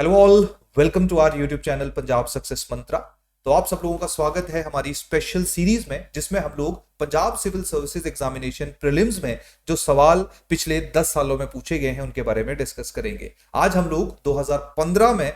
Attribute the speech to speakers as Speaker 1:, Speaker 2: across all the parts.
Speaker 1: Hello all, welcome to our YouTube channel Punjab success mantra. तो आप सब लोगों का स्वागत है हमारी स्पेशल सीरीज में, जिसमें हम लोग Punjab civil services examination prelims में जो सवाल पिछले 10 सालों में पूछे गए हैं उनके बारे में डिस्कस करेंगे। आज हम लोग 2015 में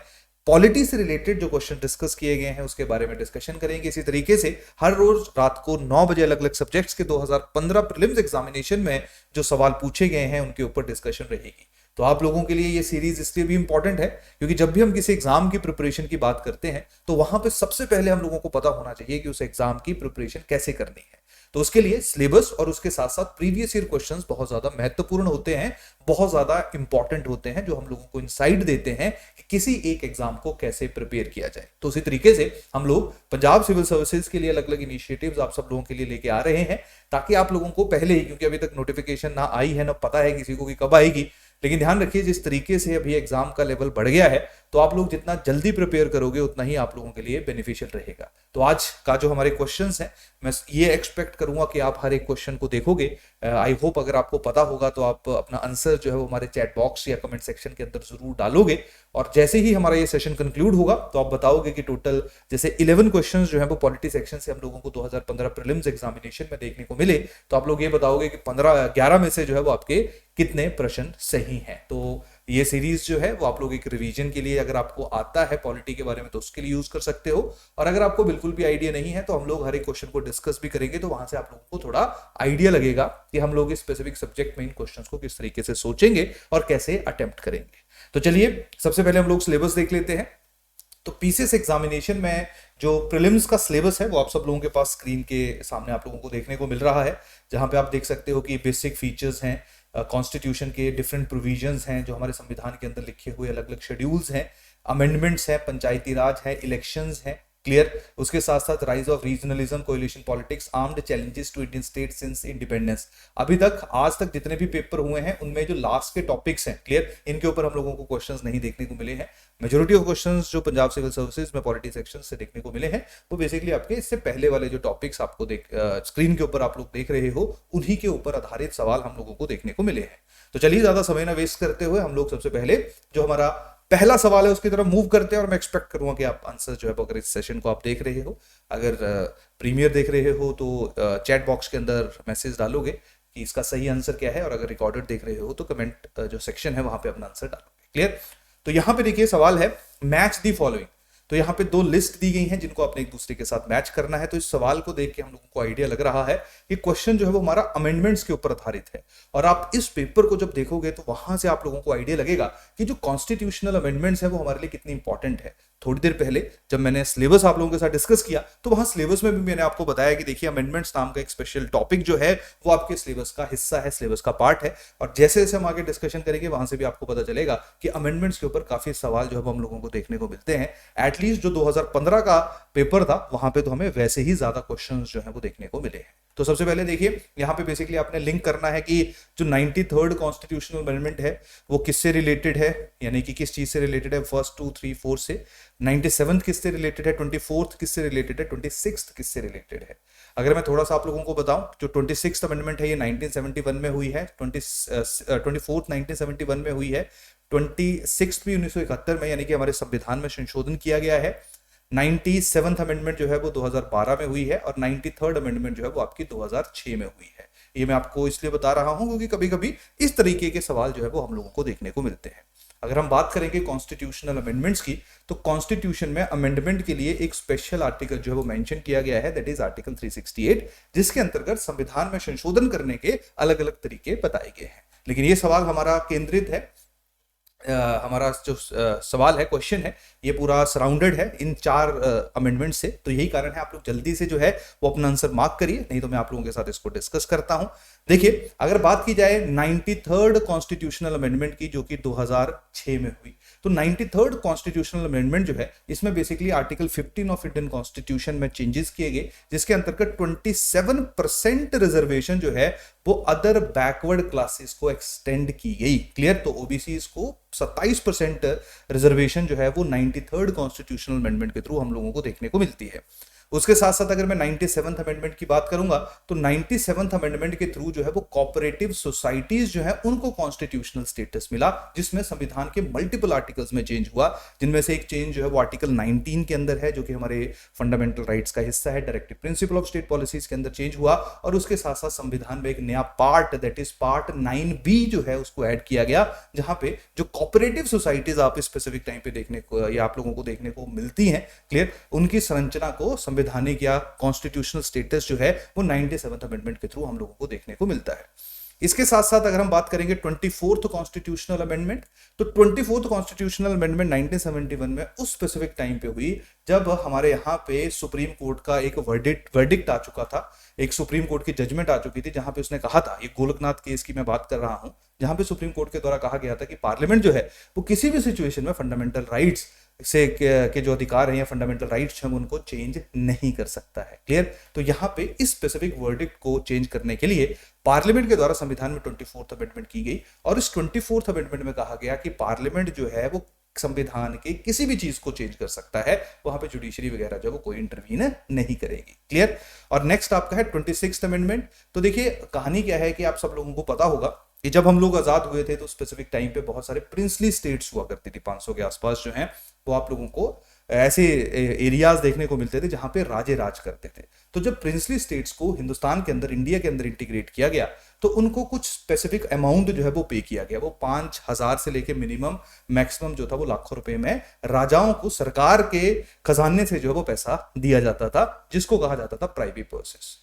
Speaker 1: पॉलिटी से रिलेटेड जो क्वेश्चन डिस्कस किए गए हैं उसके बारे में डिस्कशन करेंगे। इसी तरीके से हर रोज रात को 9 बजे अलग अलग सब्जेक्ट्स के 2015 प्रीलिम्स एग्जामिनेशन में जो सवाल पूछे गए हैं उनके ऊपर डिस्कशन रहेगी। तो आप लोगों के लिए ये सीरीज इसलिए भी इंपॉर्टेंट है क्योंकि जब भी हम किसी एग्जाम की प्रिपरेशन की बात करते हैं तो वहां पे सबसे पहले हम लोगों को पता होना चाहिए कि उस एग्जाम की प्रिपरेशन कैसे करनी है। तो उसके लिए सिलेबस और उसके साथ साथ प्रीवियस ईयर क्वेश्चंस बहुत ज्यादा महत्वपूर्ण होते हैं, बहुत ज्यादा इंपॉर्टेंट होते हैं, जो हम लोगों को इनसाइट देते हैं कि किसी एक एग्जाम को कैसे प्रिपेयर किया जाए। तो उसी तरीके से हम लोग पंजाब सिविल सर्विसेज के लिए अलग अलग इनिशिएटिव्स आप सब लोगों के लिए लेके आ रहे हैं, ताकि आप लोगों को पहले ही, क्योंकि अभी तक नोटिफिकेशन ना आई है ना पता है किसी को कि कब आएगी, लेकिन ध्यान रखिए जिस तरीके से अभी एग्जाम का लेवल बढ़ गया है तो आप लोग जितना जल्दी प्रिपेयर करोगे उतना ही आप लोगों के लिए बेनिफिशियल रहेगा। तो आज का जो हमारे क्वेश्चंस हैं, मैं ये एक्सपेक्ट करूंगा कि आप हर एक क्वेश्चन को देखोगे। आई होप अगर आपको पता होगा तो आप अपना आंसर जो है वो हमारे चैट बॉक्स या कमेंट सेक्शन के अंदर जरूर डालोगे, और जैसे ही हमारा ये सेशन कंक्लूड होगा तो आप बताओगे कि टोटल जैसे 11 क्वेश्चंस जो है वो पॉलिटी सेक्शन से हम लोगों को 2015 प्रीलिम्स एग्जामिनेशन में देखने को मिले, तो आप लोग ये बताओगे कि 11 में से जो है वो आपके कितने प्रश्न सही हैं। तो ये सीरीज जो है वो आप लोग एक रिवीजन के लिए, अगर आपको आता है पॉलिटी के बारे में तो उसके लिए यूज कर सकते हो, और अगर आपको बिल्कुल भी आइडिया नहीं है तो हम लोग हर एक क्वेश्चन को डिस्कस भी करेंगे, तो वहां से आप लोगों को थोड़ा आइडिया लगेगा कि हम लोग इस स्पेसिफिक सब्जेक्ट में इन क्वेश्चंस को किस तरीके से सोचेंगे और कैसे अटेम्प्ट करेंगे। तो चलिए सबसे पहले हम लोग सिलेबस देख लेते हैं। तो पीसीएस एग्जामिनेशन में जो प्रीलिम्स का सिलेबस है वो आप सब लोगों के पास स्क्रीन के सामने आप लोगों को देखने को मिल रहा है, जहां पे आप देख सकते हो कि बेसिक फीचर्स हैं, कॉन्स्टिट्यूशन के डिफरेंट प्रोविजंस हैं, जो हमारे संविधान के अंदर लिखे हुए अलग अलग शेड्यूल्स हैं, अमेंडमेंट्स हैं, पंचायती राज है, इलेक्शंस हैं, क्लियर। उसके साथ साथ rise of regionalism, coalition politics, armed challenges to Indian state since independence. अभी तक आज तक जितने भी पेपर हुए हैं उनमें जो लास्ट के टॉपिक्स हैं, क्लियर, इनके ऊपर हम लोगों को क्वेश्चंस नहीं देखने को मिले हैं। मेजोरिटी ऑफ क्वेश्चंस जो पंजाब सिविल सर्विसेज में पॉलिटी सेक्शन से देखने को मिले हैं वो बेसिकली आपके इससे पहले वाले जो टॉपिक्स आपको स्क्रीन के ऊपर आप लोग देख रहे हो उन्हीं के ऊपर आधारित सवाल हम लोगों को देखने को मिले हैं। तो चलिए ज्यादा समय ना वेस्ट करते हुए हम लोग सबसे पहले जो हमारा पहला सवाल है उसकी तरफ मूव करते हैं, और मैं एक्सपेक्ट करूंगा कि आप आंसर जो है अगर इस सेशन को आप देख रहे हो, अगर प्रीमियर देख रहे हो तो चैट बॉक्स के अंदर मैसेज डालोगे कि इसका सही आंसर क्या है, और अगर रिकॉर्डेड देख रहे हो तो कमेंट जो सेक्शन है वहां पे अपना आंसर डालोगे, क्लियर। तो यहां पे देखिए सवाल है मैच दी फॉलोइंग। तो यहाँ पे दो लिस्ट दी गई हैं जिनको आपने एक दूसरे के साथ मैच करना है। तो इस सवाल को देख के हम लोगों को आइडिया लग रहा है कि क्वेश्चन जो है वो हमारा अमेंडमेंट्स के ऊपर आधारित है, और आप इस पेपर को जब देखोगे तो वहां से आप लोगों को आइडिया लगेगा कि जो कॉन्स्टिट्यूशनल अमेंडमेंट्स है वो हमारे लिए कितनी इंपॉर्टेंट है। थोड़ी देर पहले जब मैंने सिलेबस आप लोगों के साथ डिस्कस किया तो वहां सिलेबस में भी मैंने आपको बताया कि देखिए अमेंडमेंट्स नाम का एक स्पेशल टॉपिक जो है वो आपके सिलेबस का हिस्सा है, सिलेबस का पार्ट है, और जैसे जैसे हम आगे डिस्कशन करेंगे वहां से भी आपको पता चलेगा कि अमेंडमेंट्स के ऊपर काफी सवाल जो है हम लोगों को देखने को मिलते हैं। एटलीस्ट जो 2015 का पेपर था वहां पे तो हमें वैसे ही ज्यादा क्वेश्चंस जो है वो देखने को मिले हैं। तो सबसे पहले देखिए यहाँ पे बेसिकली आपने लिंक करना है कि जो 93rd कॉन्स्टिट्यूशनल अमेंडमेंट है वो किससे रिलेटेड है, यानी कि किस चीज से रिलेटेड है, फर्स्ट 2, 3, 4 से। 97th किससे रिलेटेड है, 24th किससे रिलेटेड है, 26th किससे रिलेटेड है। अगर मैं थोड़ा सा आप लोगों को बताऊं, जो 26th अमेंडमेंट है ये 1971 में हुई है, 24th 1971 में हुई है, 26th भी 1971 में, यानी कि हमारे संविधान में संशोधन किया गया है। 97th अमेंडमेंट जो है वो 2012 में हुई है, और 93rd अमेंडमेंट जो है वो आपकी 2006 में हुई है। ये मैं आपको इसलिए बता रहा हूं क्योंकि कभी कभी इस तरीके के सवाल जो है वो हम लोगों को देखने को मिलते हैं। अगर हम बात करेंगे कॉन्स्टिट्यूशनल अमेंडमेंट्स की, तो कॉन्स्टिट्यूशन में अमेंडमेंट के लिए एक स्पेशल आर्टिकल जो है वो मेंशन किया गया है, दैट इज आर्टिकल 368, जिसके अंतर्गत संविधान में संशोधन करने के अलग अलग तरीके बताए गए हैं। लेकिन ये सवाल हमारा केंद्रित है, हमारा जो सवाल है, क्वेश्चन है, ये पूरा सराउंडेड है इन 4 अमेंडमेंट से। तो यही कारण है आप लोग जल्दी से जो है वो अपना आंसर मार्क करिए, नहीं तो मैं आप लोगों के साथ इसको डिस्कस करता हूं। देखिए अगर बात की जाए 93rd कॉन्स्टिट्यूशनल अमेंडमेंट की, जो कि 2006 में हुई, तो 93rd कॉन्स्टिट्यूशनल अमेंडमेंट जो है इसमें basically article 15 of Indian constitution में चेंजेस किए गए, जिसके अंतर्गत 27% रिजर्वेशन जो है वो अदर बैकवर्ड क्लासेस को एक्सटेंड की गई, क्लियर। तो ओबीसी को 27% रिजर्वेशन जो है वो 93rd कॉन्स्टिट्यूशनल अमेंडमेंट के थ्रू हम लोगों को देखने को मिलती है। उसके साथ साथ अगर मैं 97th अमेंडमेंट की बात करूंगा तो 97th अमेंडमेंट के थ्रू जो है वो कोऑपरेटिव सोसाइटीज जो है उनको कॉन्स्टिट्यूशनल स्टेटस मिला, जिसमें संविधान के मल्टीपल आर्टिकल्स में चेंज हुआ, जिनमें से एक चेंज जो है वो आर्टिकल 19 के अंदर है, जो कि हमारे फंडामेंटल राइट्स का हिस्सा है, directive principle of state policies के अंदर चेंज हुआ, और उसके साथ साथ संविधान में एक नया part that is part 9B जो है उसको ऐड किया गया, जहां पे जो कोऑपरेटिव सोसाइटीज आप स्पेसिफिक टाइम पे देखने को या आप लोगों को देखने को मिलती हैं, क्लियर, उनकी संरचना को संवैधानिक या कॉन्स्टिट्यूशनल स्टेटस जो है वो 97th अमेंडमेंट के थ्रू हम लोगों को देखने को मिलता है। इसके साथ साथ अगर हम बात करेंगे 24th कॉन्स्टिट्यूशनल अमेंडमेंट, तो 24th कॉन्स्टिट्यूशनल अमेंडमेंट 1971 में उस स्पेसिफिक टाइम पे हुई जब हमारे यहाँ पे सुप्रीम कोर्ट का एक वर्डिक्ट आ चुका था, एक सुप्रीम कोर्ट की जजमेंट आ चुकी थी, जहां पे उसने कहा था, ये गोलकनाथ केस की मैं बात कर रहा हूं, जहां पे सुप्रीम कोर्ट के द्वारा कहा गया था कि पार्लियामेंट जो है वो किसी भी सिचुएशन में फंडामेंटल राइट्स से के जो अधिकार हैं या फंडामेंटल राइट्स हैं उनको चेंज नहीं कर सकता है, क्लियर। तो यहाँ पे इस स्पेसिफिक वर्डिक्ट को चेंज करने के लिए पार्लियामेंट के द्वारा संविधान में 24th अमेंडमेंट की गई, और इस 24th अमेंडमेंट में कहा गया कि पार्लियामेंट जो है वो संविधान के किसी भी चीज को चेंज कर सकता है, वहां पे जुडिशरी वगैरह जो वो कोई इंटरवीन नहीं करेगी, क्लियर। और नेक्स्ट आपका है 26th अमेंडमेंट। तो देखिए कहानी क्या है कि आप सब लोगों को पता होगा कि जब हम लोग आजाद हुए थे तो स्पेसिफिक टाइम पे बहुत सारे प्रिंसली स्टेट्स हुआ करती थी, 500 के आसपास जो हैं वो आप लोगों को ऐसे एरियाज देखने को मिलते थे जहां पे राजे राज करते थे। तो जब प्रिंसली स्टेट्स को हिंदुस्तान के अंदर, इंडिया के अंदर इंटीग्रेट किया गया तो उनको कुछ स्पेसिफिक अमाउंट जो है वो पे किया गया, वो 5,000 से लेके मिनिमम मैक्सिमम जो था वो लाखों रुपए में राजाओं को सरकार के खजाने से जो है वो पैसा दिया जाता था, जिसको कहा जाता था प्राइवी पर्सेस।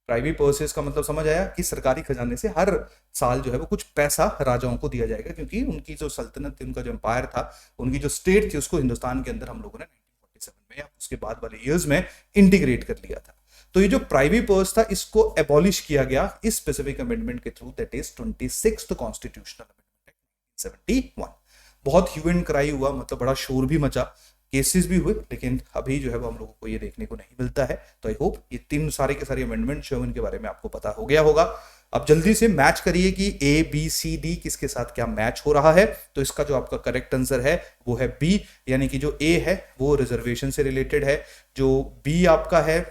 Speaker 1: प्राइवी पर्सेस का मतलब समझ आया कि सरकारी खजाने से हर साल जो है वो कुछ पैसा राजाओं को दिया जाएगा, क्योंकि उनकी जो सल्तनत थी, उनका जो एम्पायर था, उनकी जो स्टेट थी, उसको हिंदुस्तान के अंदर हम लोगों ने 1947 में या उसके बाद वाले ईयर्स में इंटीग्रेट कर लिया था। तो ये जो प्राइवी पर्स था इसको एबॉलिश किया गया इस स्पेसिफिक अमेंडमेंट के through, that is 26th constitutional amendment 1971। बहुत ह्यू एंड क्राई हुआ, मतलब बड़ा शोर भी मचा, केसेस भी हुए, लेकिन अभी जो है वो हम लोगों को ये देखने को नहीं मिलता है। तो आई होप ये तीन सारे के सारे अमेंडमेंट जो है उनके बारे में आपको पता हो गया होगा। अब जल्दी से मैच करिए कि A B C D किसके साथ क्या मैच हो रहा है। तो इसका जो आपका करेक्ट आंसर है वो है बी, यानी कि जो A है वो रिजर्वेशन से रिलेटेड है, जो बी आपका है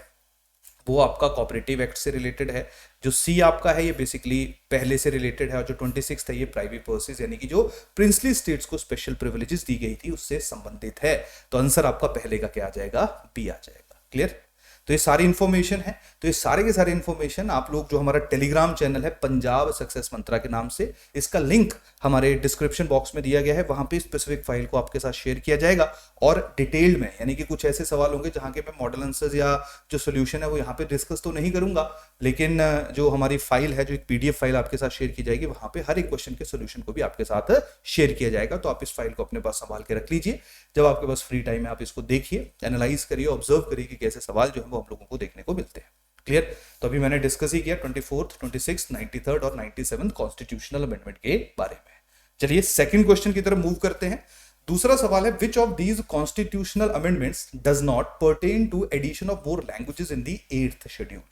Speaker 1: वो आपका कोऑपरेटिव एक्ट से रिलेटेड है, जो सी आपका है ये बेसिकली पहले से रिलेटेड है, और जो 26 है ये प्राइवी पर्सेस यानी कि जो प्रिंसली स्टेट्स को स्पेशल प्रिविलेजेस दी गई थी उससे संबंधित है। तो आंसर आपका पहले का क्या आ जाएगा, बी आ जाएगा, क्लियर। तो ये सारी इंफॉर्मेशन है, तो ये सारे के सारे इंफॉर्मेशन आप लोग जो हमारा टेलीग्राम चैनल है पंजाब सक्सेस मंत्रा के नाम से, इसका लिंक हमारे डिस्क्रिप्शन बॉक्स में दिया गया है, वहां पे स्पेसिफिक फाइल को आपके साथ शेयर किया जाएगा, और डिटेल्ड में यानी कि कुछ ऐसे सवाल होंगे जहां के मैं मॉडल आंसर्स या जो सोल्यूशन है वो यहाँ पे डिस्कस तो नहीं करूंगा, लेकिन जो हमारी फाइल है, जो एक PDF फाइल आपके साथ शेयर की जाएगी, वहां पे हर एक क्वेश्चन के सोल्यूशन को भी आपके साथ शेयर किया जाएगा। तो आप इस फाइल को अपने पास संभाल के रख लीजिए, जब आपके पास फ्री टाइम है आप इसको देखिए, एनालाइज करिए, ऑब्जर्व करिए कि कैसे सवाल जो है वो हम लोगों को देखने को मिलते हैं, क्लियर। तो अभी मैंने डिस्कस ही किया 24th, 26th, 93rd और 97th कॉन्स्टिट्यूशनल अमेंडमेंट के बारे में। चलिए सेकंड क्वेश्चन की तरफ मूव करते हैं। दूसरा सवाल है, which of these constitutional amendments does not pertain to addition of more languages in the 8th schedule.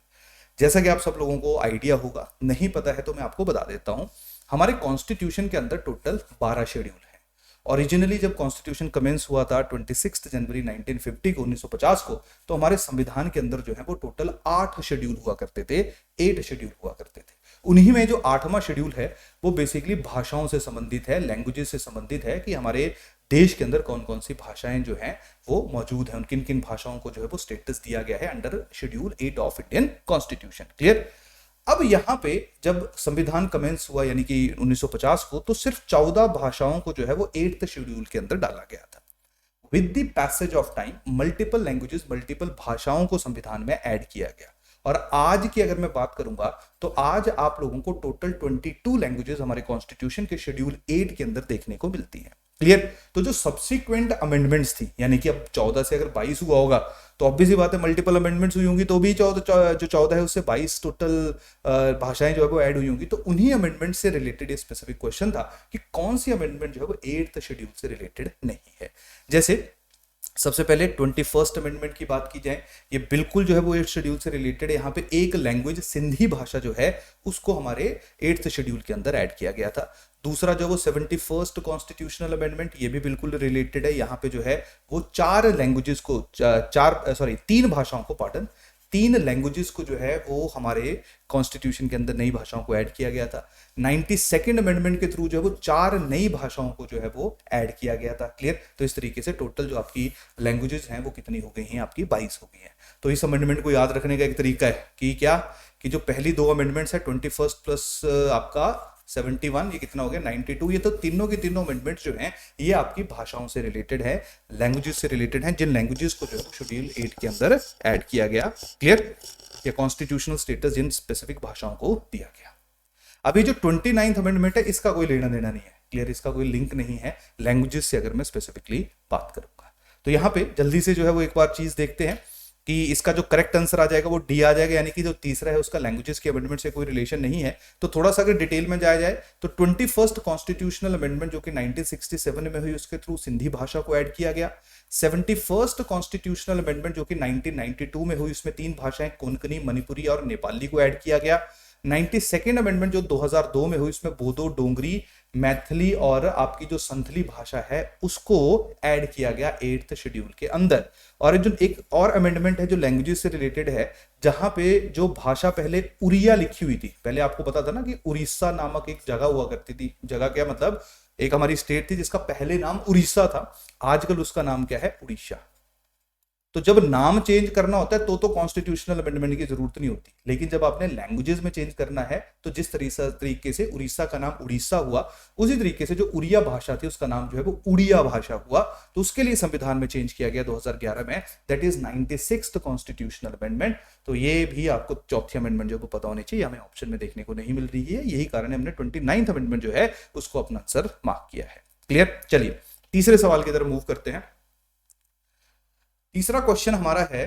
Speaker 1: जैसा कि आप सब लोगों को आइडिया होगा, नहीं पता है तो मैं आपको बता देता हूं, हमारे कॉन्स्टिट्यूशन के अंदर टोटल 12 शेड्यूल है। ओरिजिनली जब कॉन्स्टिट्यूशन कमेंस हुआ था 26 जनवरी 1950 को, 1950 को, तो हमारे संविधान के अंदर जो है वो टोटल 8 शेड्यूल हुआ करते थे, 8 शेड्यूल हुआ करते थे। उन्हीं में जो 8वां शेड्यूल है वो बेसिकली भाषाओं से संबंधित है, लैंग्वेजेस से संबंधित है, कि हमारे देश के अंदर कौन कौन सी भाषाएं जो हैं वो मौजूद हैं, किन किन भाषाओं को जो है वो स्टेटस दिया गया है under schedule 8 of Indian constitution, clear. अब यहां पे जब संविधान कमेंस हुआ यानी कि 1950 को, तो सिर्फ 14 भाषाओं को जो है वो 8th शेड्यूल के अंदर डाला गया था। With the passage of time multiple languages, multiple भाषाओं को संविधान में ऐड किया गया, और आज की अगर मैं बात करूंगा तो आज आप लोगों को टोटल 22 लैंग्वेजेस हमारे कॉन्स्टिट्यूशन के शेड्यूल 8 के अंदर देखने को मिलती हैं, क्लियर। तो जो सब्सिक्वेंट अमेंडमेंट्स थी, यानी कि अब 14 से अगर 22 हुआ होगा तो ऑब्वियस ही बात है मल्टीपल अमेंडमेंट्स हुई होंगी, तो भी 14 है उससे 22 टोटल भाषाएं जो है वो ऐड हुई होंगी। तो उन्हीं अमेंडमेंट से रिलेटेड स्पेसिफिक क्वेश्चन था कि कौन सी अमेंडमेंट जो है वो 8th शेड्यूल से रिलेटेड नहीं है। जैसे सबसे पहले 21st अमेंडमेंट की बात की जाए, ये बिल्कुल जो है वो 8th शेड्यूल से रिलेटेड है। यहाँ पे एक लैंग्वेज सिंधी भाषा जो है उसको हमारे 8th शेड्यूल के अंदर ऐड किया गया था। दूसरा जो वो 71st कॉन्स्टिट्यूशनल अमेंडमेंट, ये भी बिल्कुल रिलेटेड है। यहाँ पे जो है वो 4 लैंग्वेजेस को, तीन भाषाओं को, पार्डन, 3 लैंग्वेजेस को जो है वो हमारे कॉन्स्टिट्यूशन के अंदर नई भाषाओं को ऐड किया गया था। 92nd अमेंडमेंट के थ्रू जो है वो 4 नई भाषाओं को जो है वो ऐड किया गया था। क्लियर? तो इस तरीके से टोटल जो आपकी लैंग्वेजेस हैं वो कितनी हो गई हैं, आपकी 22 हो गई हैं। तो इस अमेंडमेंट को याद रखने का एक तरीका है कि क्या, कि जो पहली 2 अमेंडमेंट्स है 21 प्लस आपका 71, ये कितना हो गया 92। ये तो तीनों की तीनों अमेंडमेंट्स जो हैं ये आपकी भाषाओं से रिलेटेड है, लैंग्वेजेस से रिलेटेड हैं, जिन लैंग्वेजेस को जो है शेड्यूल 8 के अंदर ऐड किया गया। क्लियर? ये कॉन्स्टिट्यूशनल स्टेटस जिन स्पेसिफिक भाषाओं को दिया गया। अभी जो 29th अमेंडमेंट है इसका कोई लेना देना नहीं है। क्लियर? इसका कोई लिंक नहीं है लैंग्वेजेस से, अगर मैं स्पेसिफिकली बात करूंगा। तो यहां पे जल्दी से जो है वो एक बार चीज देखते हैं कि इसका जो करेक्ट आंसर आ जाएगा वो डी आ जाएगा, यानी कि जो तीसरा है उसका लैंग्वेजेस के अमेंडमेंट से कोई रिलेशन नहीं है। तो थोड़ा सा अगर डिटेल में जाया जाए तो 21st कॉन्स्टिट्यूशनल अमेंडमेंट जो कि 1967 में हुई, उसके थ्रू सिंधी भाषा को ऐड किया गया। 71st कॉन्स्टिट्यूशनल अमेंडमेंट जो कि 1992 में हुई, उसमें 3 भाषाएं कोंकणी, मणिपुरी और नेपाली को ऐड किया गया। 92nd अमेंडमेंट जो 2002 में हुई, उसमें बोडो, डोंगरी, मैथिली और आपकी जो संथली भाषा है उसको ऐड किया गया 8th शेड्यूल के अंदर। और जो एक और अमेंडमेंट है जो लैंग्वेजेस से रिलेटेड है, जहां पे जो भाषा पहले उड़िया लिखी हुई थी, पहले आपको पता था ना कि उड़ीसा नामक एक जगह हुआ करती थी। जगह क्या मतलब, एक हमारी स्टेट थी जिसका पहले नाम उड़ीसा था, आजकल उसका नाम क्या है, उड़ीसा। तो जब नाम चेंज करना होता है तो कॉन्स्टिट्यूशनल अमेंडमेंट की जरूरत नहीं होती, लेकिन जब आपने लैंग्वेजेस में चेंज करना है तो जिस तरीके से उड़ीसा का नाम उड़ीसा हुआ, उसी तरीके से जो उड़िया भाषा थी उसका नाम जो है वो उड़िया भाषा हुआ। तो उसके लिए संविधान में चेंज किया गया 2011 में, that is 96th constitutional amendment. तो ये भी आपको चौथी अमेंडमेंट जो पता होनी चाहिए, हमें ऑप्शन में देखने को नहीं मिल रही है, यही कारण है हमने 29th अमेंडमेंट जो है उसको अपना आंसर मार्क किया है। क्लियर? चलिए तीसरे सवाल की तरफ मूव करते हैं। तीसरा क्वेश्चन हमारा है,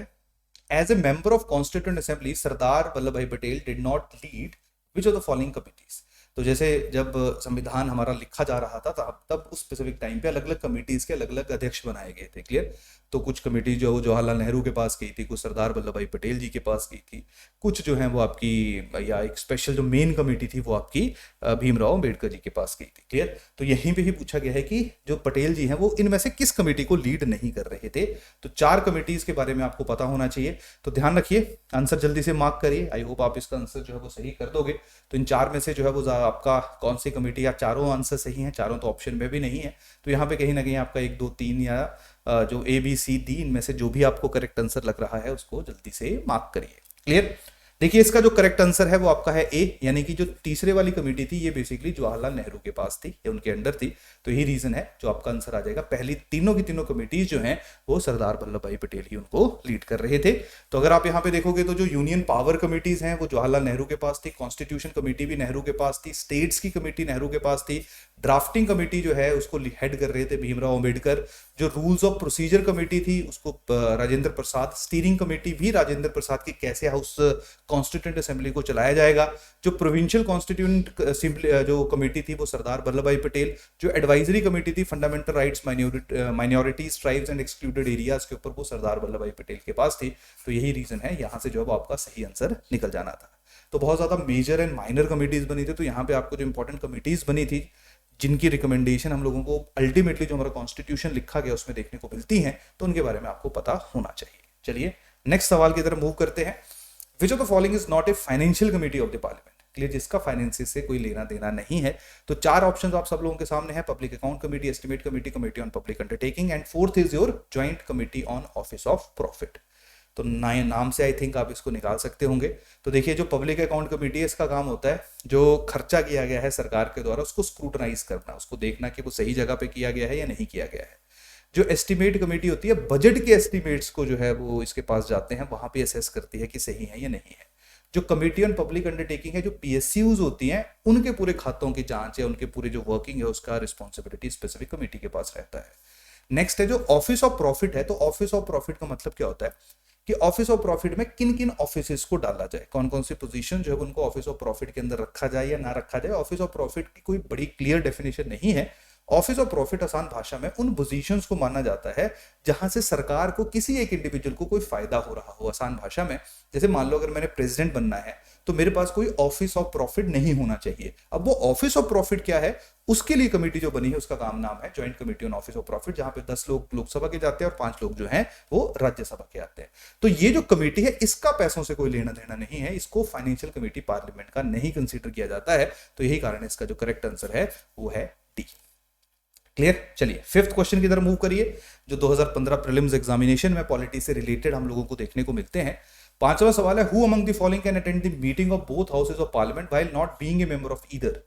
Speaker 1: as a member of constituent assembly Sardar Vallabh Bhai Patel did not lead which of the following committees. तो जैसे जब संविधान हमारा लिखा जा रहा था तब उस स्पेसिफिक टाइम पे अलग अलग कमिटीज के अलग अलग अध्यक्ष बनाए गए थे। क्लियर? तो कुछ कमेटी जो है वो जवाहरलाल नेहरू के पास गई थी, कुछ सरदार वल्लभ भाई पटेल जी के पास गई थी, कुछ जो है वो आपकी, या एक स्पेशल जो मेन कमेटी थी वो आपकी भीमराव अंबेडकर जी के पास गई थी। क्लियर? तो यहीं पे ही पूछा गया है कि जो पटेल जी हैं वो इनमें से किस कमेटी को लीड नहीं कर रहे थे। तो 4 कमेटीज के बारे में आपको पता होना चाहिए, तो ध्यान रखिए, आंसर जल्दी से मार्क करिए। आई होप आप इसका आंसर जो है वो सही कर दोगे। तो इन 4 में से जो है वो आपका कौन सी कमेटी, या चारों आंसर सही हैं, चारों तो ऑप्शन में भी नहीं है, तो यहाँ पे कहीं ना कहीं आपका 1 2 3 या जो ए बी सी डी, इनमें से जो भी आपको करेक्ट आंसर लग रहा है उसको जल्दी से मार्क करिए। क्लियर? देखिए इसका जो करेक्ट आंसर है वो आपका है ए, यानी कि जो तीसरे वाली कमेटी थी ये बेसिकली जवाहरलाल नेहरू के पास थी, ये उनके अंडर थी। तो यही रीजन है जो आपका आंसर आ जाएगा। पहली तीनों की तीनों कमेटीज जो हैं वो सरदार वल्लभ भाई पटेल ही उनको लीड कर रहे थे। तो अगर आप यहाँ पे देखोगे तो जो यूनियन पावर कमेटीज हैं वो जवाहरलाल नेहरू के पास थी, कॉन्स्टिट्यूशन कमेटी भी नेहरू के पास थी, स्टेट्स की कमेटी नेहरू के पास थी, ड्राफ्टिंग कमेटी जो है उसको हेड कर रहे थे भीमराव अंबेडकर, जो रूल्स ऑफ प्रोसीजर कमेटी थी उसको राजेंद्र प्रसाद, स्टीयरिंग कमेटी भी राजेंद्र प्रसाद की, कैसे हाउस कॉन्स्टिट्यूएंट असेंबली को चलाया जाएगा, जो प्रोविंशियल कॉन्स्टिट्यूएंट जो कमेटी थी वो सरदार वल्लभ भाई पटेल, जो एडवाइजरी कमेटी थी fundamental rights, minorities, tribes and excluded areas के ऊपर, वो सरदार वल्लभ भाई पटेल के पास थी। तो यही रीजन है, यहां से जो है आपका सही आंसर निकल जाना था। तो बहुत ज्यादा मेजर एंड माइनर कमिटीज बनी थी, तो यहाँ पे आपको जो इंपॉर्टेंट कमिटीज बनी थी जिनकी रिकमेंडेशन हम लोगों को अल्टीमेटली जो हमारा कॉन्स्टिट्यूशन लिखा गया उसमें देखने को मिलती है, तो उनके बारे में आपको पता होना चाहिए। चलिए नेक्स्ट सवाल की तरफ मूव करते हैं। विच of the following is not a financial committee of the parliament. Clear? जिसका फाइनेंसिस से कोई लेना देना नहीं है। तो 4 ऑप्शंस आप सब लोगों के सामने है, public account committee, estimate committee, committee on public undertaking, and 4th is your joint committee on office of profit. तो नाम से आई थिंक आप इसको निकाल सकते होंगे। तो देखिए जो पब्लिक अकाउंट कमेटी है इसका काम होता है जो खर्चा किया गया है सरकार के द्वारा उसको स्क्रूटनाइज करना, उसको देखना कि वो सही जगह पे किया गया है या नहीं किया गया है। जो एस्टिमेट कमेटी होती है बजट के एस्टिमेट्स को जो है वो इसके पास जाते हैं, वहां पे असेस करती है कि सही है या नहीं है। जो कमेटी ऑन पब्लिक अंडरटेकिंग है, जो पीएसयूज होती हैं, उनके पूरे खातों की जांच या उनके पूरे जो वर्किंग है उसका रिस्पॉन्सिबिलिटी स्पेसिफिक कमेटी के पास रहता है। नेक्स्ट है जो ऑफिस ऑफ प्रॉफिट है। तो ऑफिस ऑफ प्रॉफिट का मतलब क्या होता है कि ऑफिस ऑफ प्रॉफिट में किन किन ऑफिसेस को डाला जाए, कौन कौन सी पोजीशन जो है उनको ऑफिस ऑफ प्रॉफिट के अंदर रखा जाए या ना रखा जाए। ऑफिस ऑफ प्रॉफिट की कोई बड़ी क्लियर डेफिनेशन नहीं है, ऑफिस ऑफ प्रॉफिट आसान भाषा में उन पोजीशंस को माना जाता है जहां से सरकार को किसी एक इंडिविजुअल को कोई फायदा हो रहा हो। आसान भाषा में जैसे मान लो अगर मैंने प्रेसिडेंट बनना है तो मेरे पास कोई ऑफिस ऑफ प्रॉफिट नहीं होना चाहिए। अब वो ऑफिस ऑफ प्रॉफिट क्या है, उसके लिए कमेटी जो बनी है उसका काम नाम है joint committee on office of profit, जहां पे 10 लोग लोकसभा के जाते हैं और 5 लोग जो हैं वो राज्यसभा के आते हैं। तो ये जो कमेटी है इसका पैसों से कोई लेना देना नहीं है, इसको फाइनेंशियल कमेटी पार्लियामेंट का नहीं कंसीडर किया जाता है। तो यही कारण है, इसका जो करेक्ट आंसर है वो है डी। क्लियर। चलिए फिफ्थ क्वेश्चन की तरफ मूव करिए, जो 2015 प्रीलिम्स एग्जामिनेशन में पॉलिटी से रिलेटेड हम लोगों को देखने को मिलते हैं। पांचवा सवाल है, who among the following can attend the meeting of both houses of parliament while not being a member of either.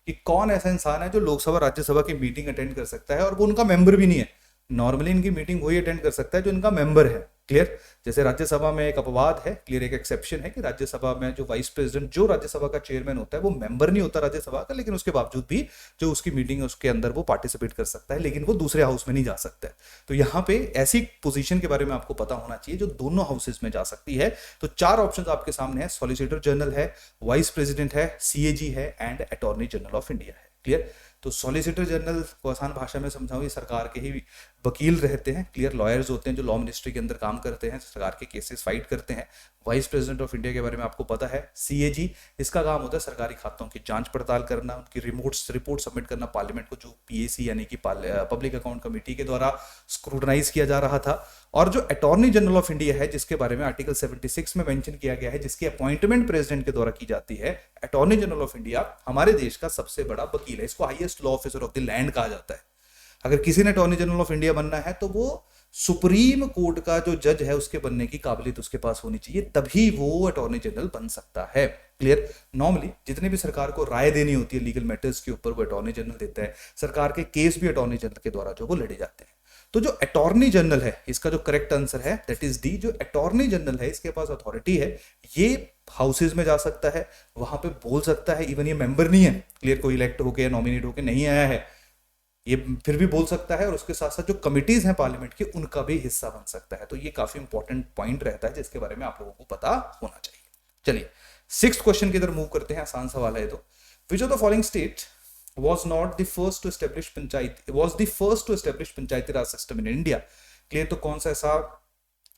Speaker 1: कि कौन ऐसा इंसान है जो लोकसभा राज्यसभा की मीटिंग अटेंड कर सकता है और वो उनका मेंबर भी नहीं है। नॉर्मली इनकी मीटिंग वही अटेंड कर सकता है जो इनका मेंबर है। क्लियर। जैसे राज्यसभा में एक अपवाद है, क्लियर, एक एक्सेप्शन है कि राज्यसभा में जो वाइस प्रेसिडेंट जो राज्यसभा का चेयरमैन होता है वो मेंबर नहीं होता राज्यसभा का, लेकिन उसके बावजूद भी जो उसकी मीटिंग है उसके अंदर वो पार्टिसिपेट कर सकता है, लेकिन वो दूसरे हाउस में नहीं जा सकता है। तो यहाँ पे ऐसी पोजीशन के बारे में आपको पता होना चाहिए जो दोनों हाउसेज में जा सकती है। तो 4 ऑप्शन आपके सामने है, सॉलिसिटर जनरल है, वाइस प्रेसिडेंट है, सीएजी है and attorney general of India है। क्लियर। तो सॉलिसिटर जनरल को आसान भाषा में समझाऊं, ये सरकार के ही वकील रहते हैं, क्लियर, लॉयर्स होते हैं जो लॉ मिनिस्ट्री के अंदर काम करते हैं, सरकार के केसेस फाइट करते हैं। वाइस प्रेसिडेंट ऑफ इंडिया के बारे में आपको पता है, सीएजी, इसका काम होता है सरकारी खातों की जांच पड़ताल करना, उनकी रिपोर्ट सबमिट करना पार्लियामेंट को, जो पीएसी यानी कि पब्लिक अकाउंट कमेटी के द्वारा स्क्रूटनाइज किया जा रहा था। और जो अटॉर्नी जनरल ऑफ इंडिया है, जिसके बारे में आर्टिकल 76 में मेंशन किया गया है, जिसकी अपॉइंटमेंट प्रेसिडेंट के द्वारा की जाती है, अटॉर्नी जनरल ऑफ इंडिया हमारे देश का सबसे बड़ा वकील है। इसको highest law officer of the land कहा जाता है। अगर किसी ने अटॉर्नी जनरल ऑफ इंडिया बनना है तो वो सुप्रीम कोर्ट का जो जज है उसके बनने की काबिलियत उसके पास होनी चाहिए, तभी वो अटॉर्नी जनरल बन सकता है। क्लियर। नॉर्मली जितने भी सरकार को राय देनी होती है लीगल मैटर्स के ऊपर वो अटॉर्नी जनरल देता है। सरकार के केस भी अटॉर्नी जनरल के द्वारा जो वो लड़े जाते हैं। तो जो अटॉर्नी जनरल है, इसका जो करेक्ट आंसर है दैट इज डी। जो अटॉर्नी जनरल है इसके पास अथॉरिटी है, ये हाउसेज में जा सकता है, वहां पे बोल सकता है, इवन ये मेंबर नहीं है, क्लियर, कोई इलेक्ट होके नॉमिनेट होके नहीं आया है, ये फिर भी बोल सकता है। और उसके साथ साथ जो कमिटीज हैं पार्लियामेंट की उनका भी हिस्सा बन सकता है। तो ये काफी इंपॉर्टेंट पॉइंट रहता है जिसके बारे में आप लोगों को पता होना चाहिए। चलिए सिक्स्थ क्वेश्चन की तरफ मूव करते हैं, आसान सवाल है। तो विच of the following state was not the first to establish Panchayati Raj system in India. Clear. तो कौन सा ऐसा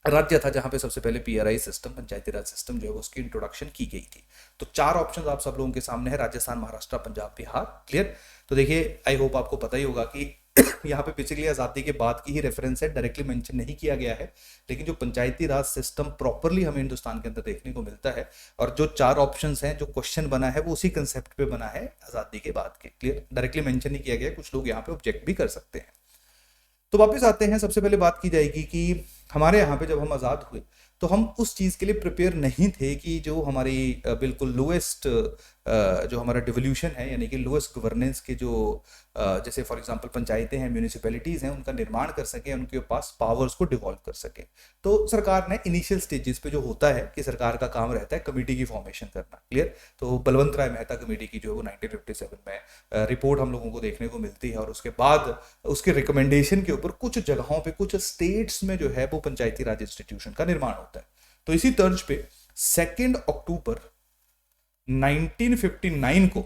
Speaker 1: राज्य था जहां पे सबसे पहले पीआरआई सिस्टम, पंचायती राज सिस्टम जो है उसकी इंट्रोडक्शन की गई थी। तो 4 ऑप्शंस आप सब लोगों के सामने है, राजस्थान, महाराष्ट्र, पंजाब, बिहार। क्लियर। तो देखिए आई होप आपको पता ही होगा कि यहाँ पे पिछली आजादी के बाद की ही रेफरेंस है, डायरेक्टली मेंशन नहीं किया गया है, लेकिन जो पंचायती राज सिस्टम प्रॉपरली हमें हिंदुस्तान के अंदर देखने को मिलता है। और जो 4 ऑप्शंस हैं, जो क्वेश्चन बना है वो उसी कंसेप्ट पे बना है आजादी के बाद के। क्लियर। डायरेक्टली मेंशन नहीं किया गया, कुछ लोग यहाँ पे ऑब्जेक्ट भी कर सकते हैं। तो वापस आते हैं, सबसे पहले बात की जाएगी कि हमारे यहाँ पे जब हम आज़ाद हुए तो हम उस चीज़ के लिए प्रिपेयर नहीं थे कि जो हमारी बिल्कुल लोएस्ट जो हमारा डिवोल्यूशन है, यानी कि लोएस्ट गवर्नेंस के जो जैसे फॉर एग्जांपल पंचायतें हैं, म्यूनिसिपैलिटीज़ हैं, उनका निर्माण कर सके, उनके पास पावर्स को डिवॉल्व कर सके। तो सरकार ने इनिशियल स्टेजेस पे जो होता है कि सरकार का काम रहता है कमेटी की फॉर्मेशन करना। क्लियर। तो बलवंत राय मेहता कमेटी की जो है वो 1957 में रिपोर्ट हम लोगों को देखने को मिलती है, और उसके बाद उसके रिकमेंडेशन के ऊपर कुछ जगहों पे, कुछ स्टेट्स में जो है वो पंचायती राज इंस्टीट्यूशन का निर्माण होता है। तो इसी तर्ज पे 2 अक्टूबर 1959 को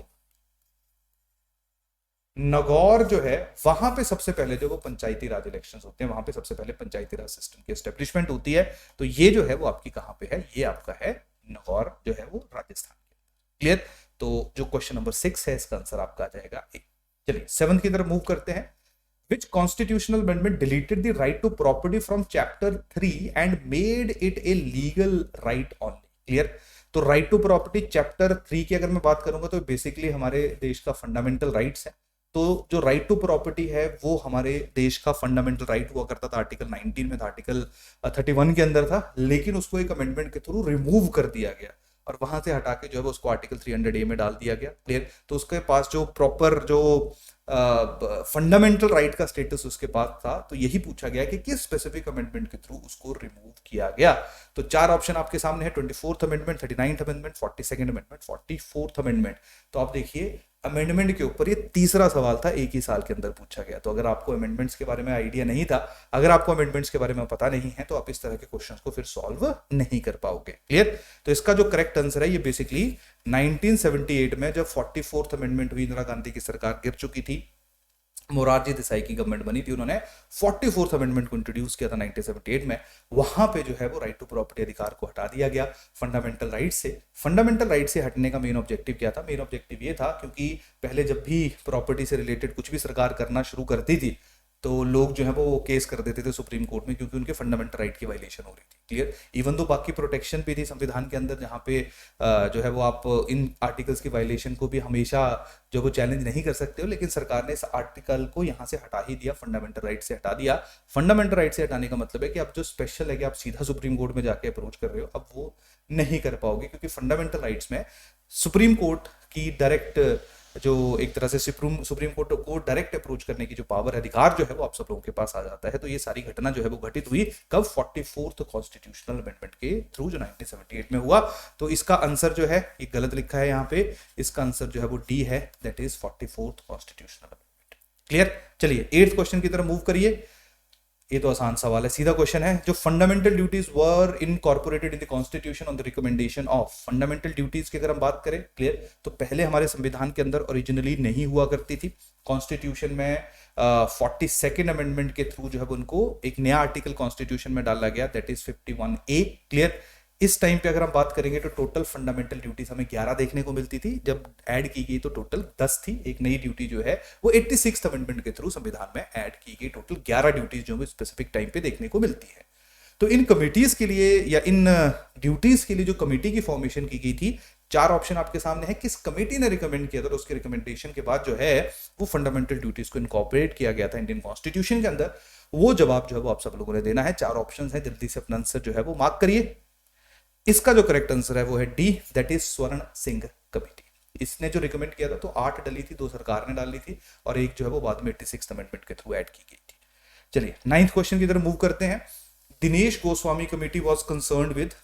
Speaker 1: नगौर जो है वहां पे सबसे पहले जो वो पंचायती राज इलेक्शंस होते हैं, वहां पे सबसे पहले पंचायती राज सिस्टम की एस्टेब्लिशमेंट होती है। तो ये जो है वो आपकी कहां पे है, ये आपका है नगौर जो है वो राजस्थान के। क्लियर। तो जो क्वेश्चन नंबर 6 है इसका आंसर आपका आ जाएगा ए। चलिए 7th की तरफ मूव करते हैं। Which constitutional amendment deleted the right to property from chapter 3 and made it a legal right only? Clear? तो राइट टू प्रॉपर्टी चैप्टर 3 की अगर मैं बात करूंगा तो बेसिकली हमारे देश का फंडामेंटल राइट्स है। तो जो राइट टू प्रॉपर्टी है वो हमारे देश का फंडामेंटल राइट हुआ करता था, आर्टिकल 19 में था, आर्टिकल 31 के अंदर था, लेकिन उसको एक अमेंडमेंट के थ्रू रिमूव कर दिया गया और वहां से हटा के जो है उसको आर्टिकल 300A में डाल दिया गया। क्लियर। तो उसके पास जो प्रॉपर जो फंडामेंटल राइट का स्टेटस उसके पास था, तो यही पूछा गया कि किस स्पेसिफिक अमेंडमेंट के थ्रू उसको रिमूव किया गया। तो 4 ऑप्शन आपके सामने है, 24th amendment, 39th amendment, 42nd amendment, 44th amendment. तो आप देखिए अमेंडमेंट के ऊपर ये तीसरा सवाल था, एक ही साल के अंदर पूछा गया। तो अगर आपको अमेंडमेंट्स के बारे में आइडिया नहीं था, अगर आपको अमेंडमेंट्स के बारे में पता नहीं है, तो आप इस तरह के क्वेश्चंस को फिर सॉल्व नहीं कर पाओगे। क्लियर। तो इसका जो करेक्ट आंसर है ये बेसिकली 1978 में जब 44th अमेंडमेंट हुई, इंदिरा गांधी की सरकार गिर चुकी थी, मोरारजी देसाई की गवर्नमेंट बनी थी, उन्होंने 44th अमेंडमेंट को इंट्रोड्यूस किया था 1978 में। वहां पे जो है वो राइट टू प्रॉपर्टी अधिकार को हटा दिया गया फंडामेंटल राइट से। फंडामेंटल राइट से हटने का मेन ऑब्जेक्टिव क्या था? मेन ऑब्जेक्टिव ये था क्योंकि पहले जब भी प्रॉपर्टी से रिलेटेड कुछ भी सरकार करना शुरू करती थी तो लोग जो है वो केस कर देते थे सुप्रीम कोर्ट में, क्योंकि उनके फंडामेंटल राइट की वायलेशन हो रही थी। क्लियर? इवन तो बाकी प्रोटेक्शन भी थी संविधान के अंदर, जहाँ पे जो है वो आप इन आर्टिकल्स की वायलेशन को भी हमेशा जो वो चैलेंज नहीं कर सकते हो, लेकिन सरकार ने इस आर्टिकल को यहाँ से हटा ही दिया, फंडामेंटल राइट से हटा दिया। फंडामेंटल राइट से हटाने का मतलब है कि अब जो स्पेशल है कि आप सीधा सुप्रीम कोर्ट में जाके अप्रोच कर रहे हो, अब वो नहीं कर पाओगे, क्योंकि फंडामेंटल राइट्स में सुप्रीम कोर्ट की डायरेक्ट जो एक तरह से सुप्रीम कोर्ट को डायरेक्ट अप्रोच करने की जो पावर अधिकार जो है वो आप सब लोगों के पास आ जाता है। तो ये सारी घटना जो है वो घटित हुई कब? 44th कॉन्स्टिट्यूशनल अमेंडमेंट के थ्रू, जो 1978 में हुआ। तो इसका आंसर जो है ये गलत लिखा है यहाँ पे, इसका आंसर जो है वो डी है, that is 44th constitutional amendment. Clear? चलिए 8th क्वेश्चन की तरफ मूव करिए। ये तो आसान सवाल है, सीधा क्वेश्चन है। जो fundamental duties were incorporated in the constitution on the recommendation of, fundamental duties की अगर हम बात करें, क्लियर, तो पहले हमारे संविधान के अंदर ओरिजिनली नहीं हुआ करती थी। कॉन्स्टिट्यूशन में 42nd अमेंडमेंट के थ्रू जो है उनको एक नया आर्टिकल कॉन्स्टिट्यूशन में डाला गया, दैट इज 51A। क्लियर? इस टाइम पे अगर हम बात करेंगे तो टोटल फंडामेंटल ड्यूटीज हमें 11 देखने को मिलती थी, जब ऐड की गई तो टोटल 10 थी। एक नई ड्यूटी जो है वो 86th अमेंडमेंट के थ्रू संविधान में ऐड की गई, टोटल 11 ड्यूटीज जो है स्पेसिफिक टाइम पे देखने को मिलती है। तो इन कमिटीज के लिए या इन ड्यूटीज के लिए जो कमेटी की फॉर्मेशन की गई थी, 4 ऑप्शन आपके सामने है। किस कमेटी ने रिकमेंड किया था, तो उसके रिकमेंडेशन के बाद जो है वो फंडामेंटल ड्यूटीज को इनकॉर्पोरेट किया गया था इंडियन कॉन्स्टिट्यूशन के अंदर। वो जवाब जो है वो आप सब लोगों ने देना है। 4 ऑप्शन है, जल्दी से अपना आंसर जो है वो मार्क करिए। इसका जो करेक्ट आंसर है वो है डी, दैट इज स्वर्ण सिंह कमेटी। इसने जो रिकमेंड किया था तो 8 डली थी, 2 सरकार ने डाली थी और एक जो है वो बाद में 86th अमेंडमेंट के थ्रू ऐड की गई थी। चलिए 9th क्वेश्चन की तरफ मूव करते हैं। Dinesh Goswami committee was concerned with,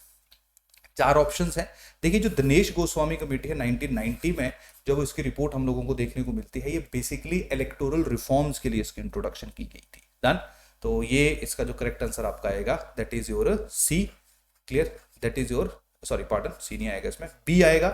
Speaker 1: 4 options हैं। देखिए जो दिनेश गोस्वामी कमेटी है 1990 में जब इसकी रिपोर्ट हम लोगों को देखने को मिलती है, ये बेसिकली इलेक्टोरल रिफॉर्म्स के लिए इसकी इंट्रोडक्शन की गई थी। डन? तो ये इसका जो करेक्ट आंसर आपका आएगा that is your C. Clear? That is your, sorry pardon, C नहीं आएगा इसमें, बी आएगा,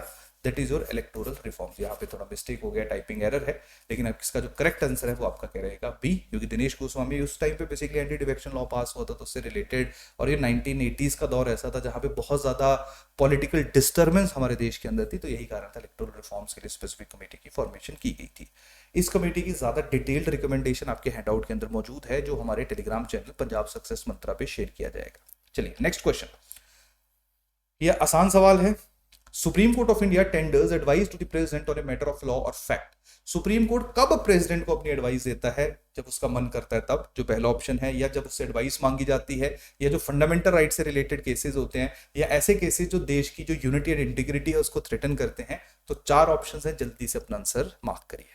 Speaker 1: that is your electoral reforms. यहाँ पे थोड़ा मिस्टेक हो गया, टाइपिंग एरर है, लेकिन अब इसका जो करेक्ट आंसर है वो आपका क्या रहेगा? बी, क्योंकि दिनेश गोस्वामी उस टाइम पे बेसिकली एंटी डिफेक्शन लॉ पास हुआ था तो उससे रिलेटेड, और ये 1980s का दौर ऐसा था जहाँ पे बहुत ज्यादा पॉलिटिकल डिस्टर्बेंस हमारे देश के अंदर थी, तो यही कारण था इलेक्टोरल रिफॉर्म्स के लिए स्पेसिफिक कमेटी की फॉर्मेशन की गई थी। इस कमेटी की ज्यादा डिटेल्ड रिकमेंडेशन आपके हैंडआउट के अंदर मौजूद है, जो हमारे टेलीग्राम चैनल पंजाब सक्सेस मंत्रा पे शेयर किया जाएगा। चलिए नेक्स्ट क्वेश्चन, यह आसान सवाल है। Supreme court of India tenders advice to the president on a matter of law और फैक्ट। सुप्रीम कोर्ट कब प्रेसिडेंट को अपनी एडवाइस देता है? जब उसका मन करता है तब, जो पहला ऑप्शन है, या जब उससे एडवाइस मांगी जाती है, या जो फंडामेंटल राइट से रिलेटेड केसेस होते हैं, या ऐसे केसेस जो देश की जो यूनिटी एंड इंटीग्रिटी है उसको थ्रेटन करते हैं। तो 4 ऑप्शंस हैं, जल्दी से अपना आंसर मार्क करिए।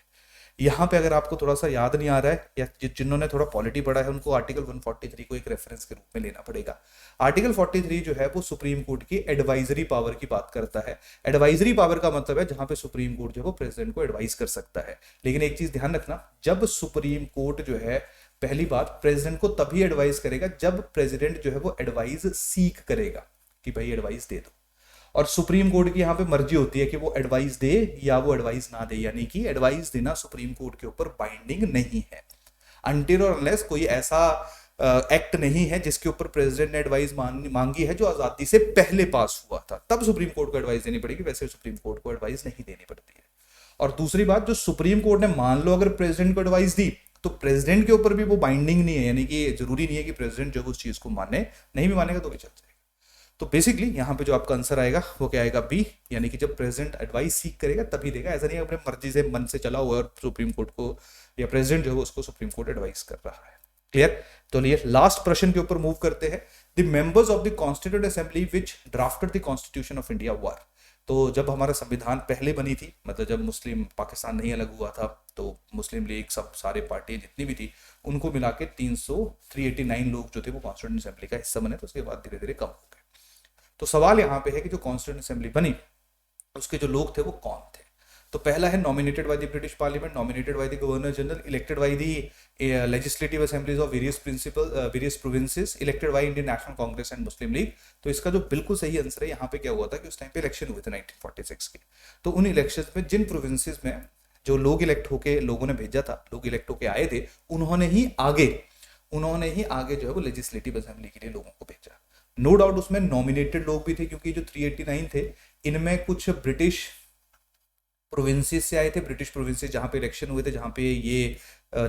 Speaker 1: यहाँ पे अगर आपको थोड़ा सा याद नहीं आ रहा है या जिन्होंने थोड़ा पॉलिटी पढ़ा है उनको आर्टिकल 143 को एक रेफरेंस के रूप में लेना पड़ेगा। आर्टिकल 43 जो है वो सुप्रीम कोर्ट की एडवाइजरी पावर की बात करता है। एडवाइजरी पावर का मतलब है जहां पे सुप्रीम कोर्ट जो है वो प्रेसिडेंट को एडवाइस कर सकता है। लेकिन एक चीज ध्यान रखना, जब सुप्रीम कोर्ट जो है, पहली बात, प्रेसिडेंट को तभी एडवाइस करेगा जब प्रेसिडेंट जो है वो एडवाइस सीक करेगा कि भाई एडवाइस दे दो, और सुप्रीम कोर्ट की यहाँ पे मर्जी होती है कि वो एडवाइस दे या वो एडवाइस ना दे, यानी कि एडवाइस देना सुप्रीम कोर्ट के ऊपर बाइंडिंग नहीं है अनटिल और अनलेस कोई ऐसा एक्ट नहीं है जिसके ऊपर प्रेसिडेंट ने एडवाइस मांगी है जो आजादी से पहले पास हुआ था, तब सुप्रीम कोर्ट को एडवाइस देनी पड़ेगी, वैसे सुप्रीम कोर्ट को एडवाइस नहीं देनी पड़ती है। और दूसरी बात, जो सुप्रीम कोर्ट ने मान लो अगर प्रेसिडेंट को एडवाइस दी तो प्रेसिडेंट के ऊपर भी वो बाइंडिंग नहीं है, यानी कि जरूरी नहीं है कि प्रेसिडेंट जो उस चीज को माने, नहीं भी मानेगा तो भी चल जाएगा। तो बेसिकली यहाँ पे जो आपका आंसर आएगा वो क्या आएगा? बी, यानी कि जब प्रेसिडेंट एडवाइस सीख करेगा तभी देगा। ऐसा नहीं है अपने मर्जी से मन से चला हुआ और सुप्रीम कोर्ट को या प्रेसिडेंट जो है उसको सुप्रीम कोर्ट एडवाइस कर रहा है। क्लियर? तो ये लास्ट प्रश्न के ऊपर मूव करते हैं। The members of the constituent assembly which drafted the constitution of India were. तो जब हमारा संविधान पहले बनी थी, मतलब जब मुस्लिम पाकिस्तान नहीं अलग हुआ था, तो मुस्लिम लीग सब सारे पार्टी जितनी भी थी उनको मिला के 389 लोग जो थे वो कॉन्स्टिट्यूएंट असेंबली का हिस्सा बने, तो उसके बाद धीरे धीरे कम हो गए। तो सवाल यहाँ पे है कि जो कॉन्स्टिट्यूएंट असेंबली बनी उसके जो लोग थे वो कौन थे? तो पहला है nominated by the British parliament, nominated by the governor general, elected by the legislative assemblies of various provinces, elected by Indian national Congress and Muslim league. तो इसका जो बिल्कुल सही आंसर है, यहाँ पे क्या हुआ था कि उस टाइम पे इलेक्शन हुए थे 1946 के, तो उन इलेक्शंस में जिन प्रोविंसेस में जो लोग इलेक्ट होके लोगों ने भेजा था, लोग इलेक्ट होके आए थे, उन्होंने ही आगे जो है वो लेजिस्लेटिव असेंबली के लिए लोगों को भेजा। नो डाउट उसमें नॉमिनेटेड लोग भी थे, क्योंकि जो 389 थे इनमें कुछ ब्रिटिश प्रोविंसेस से आए थे, ब्रिटिश प्रोविंसेस जहाँ पे इलेक्शन हुए थे, जहाँ पे ये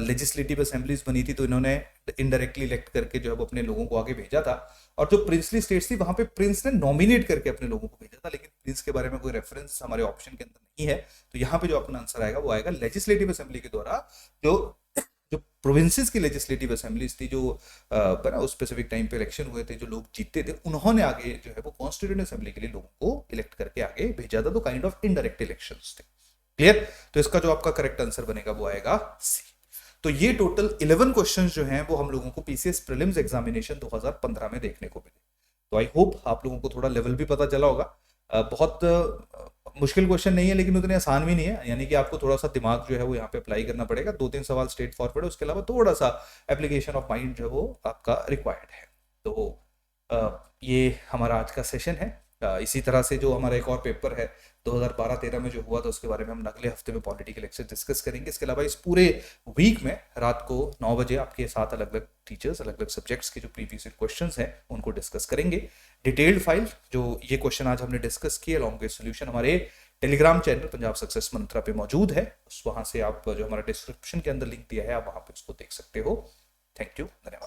Speaker 1: लेजिस्लेटिव असेंबलीज बनी थी, तो इन्होंने इनडायरेक्टली इलेक्ट करके जो है वो अपने लोगों को आगे भेजा था। और जो प्रिंसली स्टेट्स थी वहां पे प्रिंस ने नॉमिनेट करके अपने लोगों को भेजा था, लेकिन प्रिंस के बारे में कोई रेफरेंस हमारे ऑप्शन के अंदर नहीं है। तो यहाँ पे जो अपना आंसर आएगा वो आएगा लेजिस्लेटिव असेंबली के द्वारा जो जो प्रोविंसेस की लेजिस्लेटिव असेंबलीज थी, जो उस स्पेसिफिक टाइम पे इलेक्शन हुए थे, जो लोग जीतते थे, उन्होंने आगे जो है वो कॉन्स्टिट्यूएंट असेंबली के लिए लोगों को इलेक्ट करके आगे भेजा था। तो काइंड ऑफ इनडायरेक्ट इलेक्शंस थे। क्लियर? तो इसका जो आपका करेक्ट आंसर बनेगा वो आएगा सी। तो ये टोटल 11 क्वेश्चंस जो हैं वो हम लोगों को पीसीएस प्रीलिम्स एग्जामिनेशन 2015 में देखने को मिले। तो आई होप आप लोगों को थोड़ा लेवल भी पता चला होगा। बहुत मुश्किल क्वेश्चन नहीं है, लेकिन उतने आसान भी नहीं है, यानी कि आपको थोड़ा सा दिमाग जो है वो यहाँ पे अप्लाई करना पड़ेगा। 2-3 सवाल स्ट्रेट फॉरवर्ड है, उसके अलावा थोड़ा सा एप्लीकेशन ऑफ माइंड जो है वो आपका रिक्वायर्ड है। तो ये हमारा आज का सेशन है। इसी तरह से जो हमारा एक और पेपर है 2012-13 में जो हुआ था, उसके बारे में हम अगले हफ्ते में पॉलिटिकल लेक्चर डिस्कस करेंगे। इसके अलावा इस पूरे वीक में रात को 9 बजे आपके साथ अलग अलग टीचर्स, अलग अलग सब्जेक्ट्स के जो प्रीवियस क्वेश्चंस हैं उनको डिस्कस करेंगे। डिटेल्ड फाइल जो ये क्वेश्चन आज हमने डिस्कस किए अलॉन्ग विद सॉल्यूशन हमारे टेलीग्राम चैनल पंजाब सक्सेस मंत्रा पे मौजूद है। वहां से आप जो हमारा डिस्क्रिप्शन के अंदर लिंक दिया है आप वहां पे उसको देख सकते हो। थैंक यू, धन्यवाद।